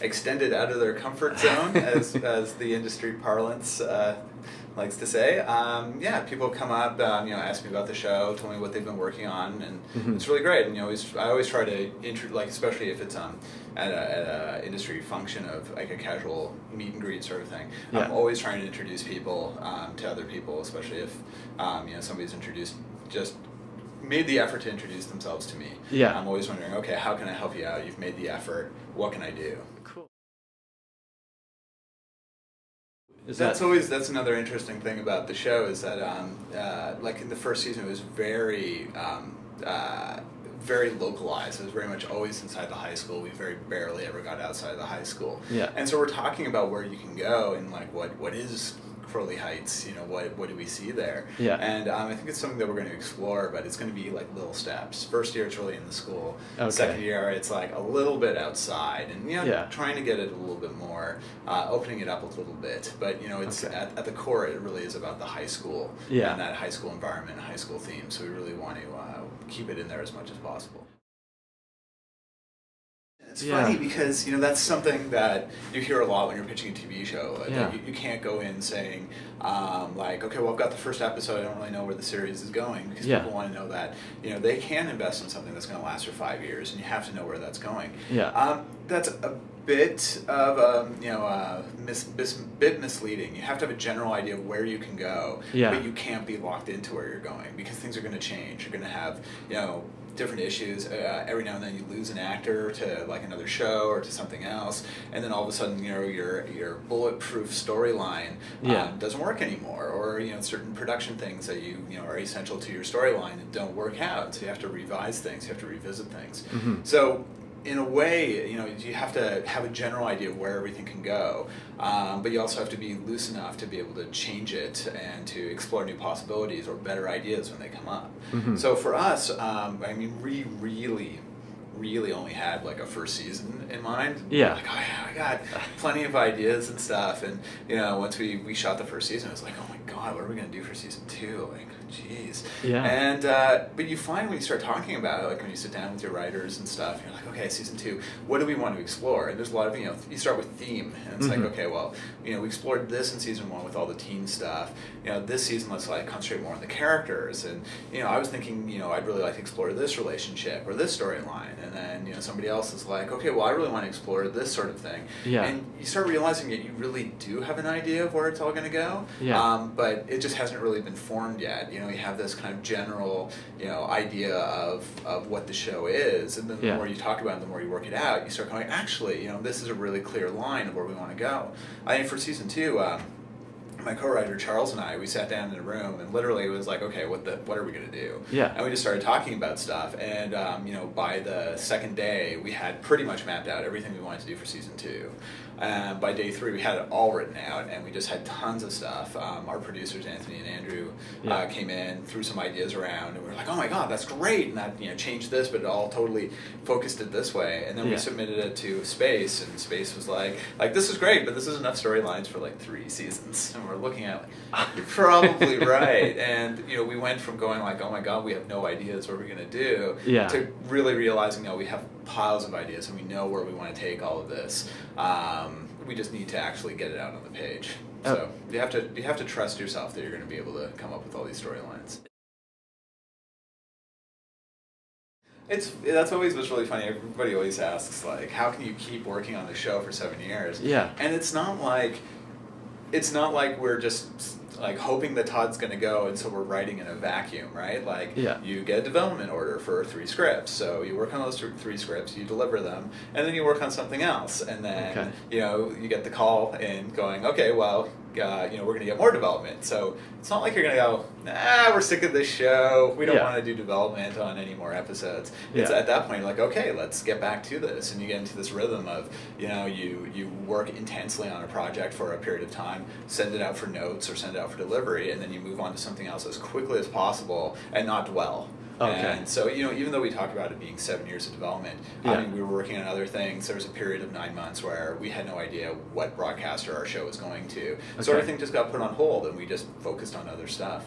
extended out of their comfort zone, as the industry parlance likes to say. Yeah, people come up, ask me about the show, tell me what they've been working on, and it's really great. And I always try to especially if it's at a industry function of like a casual meet and greet sort of thing. Yeah. I'm always trying to introduce people to other people, especially if somebody's just made the effort to introduce themselves to me. Yeah. I'm always wondering, okay, how can I help you out? You've made the effort. What can I do? Cool. That's another interesting thing about the show is that like in the first season it was very very localized. It was very much always inside the high school. We very barely ever got outside of the high school. Yeah. And so we're talking about where you can go and like what is Crowley Heights, what do we see there? Yeah. And I think it's something that we're going to explore, but it's going to be like little steps. First year it's really in the school. Okay. Second year it's like a little bit outside, and Yeah. trying to get it a little bit more, opening it up a little bit. But it's Okay. at the core it really is about the high school Yeah. and that high school environment, high school theme. So we really want to keep it in there as much as possible. It's funny because that's something that you hear a lot when you're pitching a TV show. Yeah. You can't go in saying okay, well I've got the first episode. I don't really know where the series is going, because people want to know that they can invest in something that's going to last for 5 years, and you have to know where that's going. Yeah. That's a bit of bit misleading. You have to have a general idea of where you can go, but you can't be locked into where you're going, because things are going to change. You're going to have different issues. Every now and then you lose an actor to like another show or to something else, and then all of a sudden your bulletproof storyline doesn't work anymore, or certain production things that are essential to your storyline don't work out, so you have to revise things, you have to revisit things. So in a way, you have to have a general idea of where everything can go, but you also have to be loose enough to be able to change it and to explore new possibilities or better ideas when they come up. So for us, we really only had like a first season in mind. Yeah. Like, oh yeah, I got plenty of ideas and stuff, and once we shot the first season, it was like, oh my god, what are we gonna do for season 2? Like, jeez. Yeah. And but you find when you start talking about it, like when you sit down with your writers and stuff, you're like, okay, season 2, what do we want to explore? And there's a lot of you start with theme, and it's like, okay, well, we explored this in season 1 with all the teen stuff. This season let's like concentrate more on the characters, and I was thinking, I'd really like to explore this relationship or this storyline, and then somebody else is like, okay, well, I really want to explore this sort of thing. Yeah. And you start realizing that you really do have an idea of where it's all going to go. Yeah. But it just hasn't really been formed yet. You have this kind of general, idea of what the show is, and then the more you talk about it, the more you work it out, you start going, actually, this is a really clear line of where we want to go. I think for season 2, my co-writer Charles and I, we sat down in a room, and literally it was like, okay, what are we going to do? Yeah. And we just started talking about stuff, and by the second day, we had pretty much mapped out everything we wanted to do for season 2. By day 3, we had it all written out, and we just had tons of stuff. Our producers, Anthony and Andrew, came in, threw some ideas around, and we were like, oh my god, that's great, and that changed this, but it all totally focused it this way. And then we submitted it to Space, and Space was like this is great, but this is enough storylines for like 3 seasons. And we're looking at like, you're probably right. And we went from going like, oh my god, we have no ideas what we're gonna do, to really realizing, we have piles of ideas and we know where we want to take all of this. We just need to actually get it out on the page. So you have to trust yourself that you're going to be able to come up with all these storylines. That's always what's really funny. Everybody always asks, like, how can you keep working on the show for 7 years? Yeah. And it's not like we're just like hoping that Todd's going to go, and so we're writing in a vacuum, right? Like, you get a development order for 3 scripts, so you work on those 3 scripts, you deliver them, and then you work on something else, and then you get the call in going, okay, well, we're going to get more development. So it's not like you're going to go, we're sick of this show, we don't want to do development on any more episodes. It's at that point, like, okay, let's get back to this, and you get into this rhythm of, you work intensely on a project for a period of time, send it out for notes or send it out for delivery, and then you move on to something else as quickly as possible and not dwell. Okay. And so, even though we talk about it being 7 years of development, we were working on other things. There was a period of 9 months where we had no idea what broadcaster our show was going to. So everything just got put on hold, and we just focused on other stuff.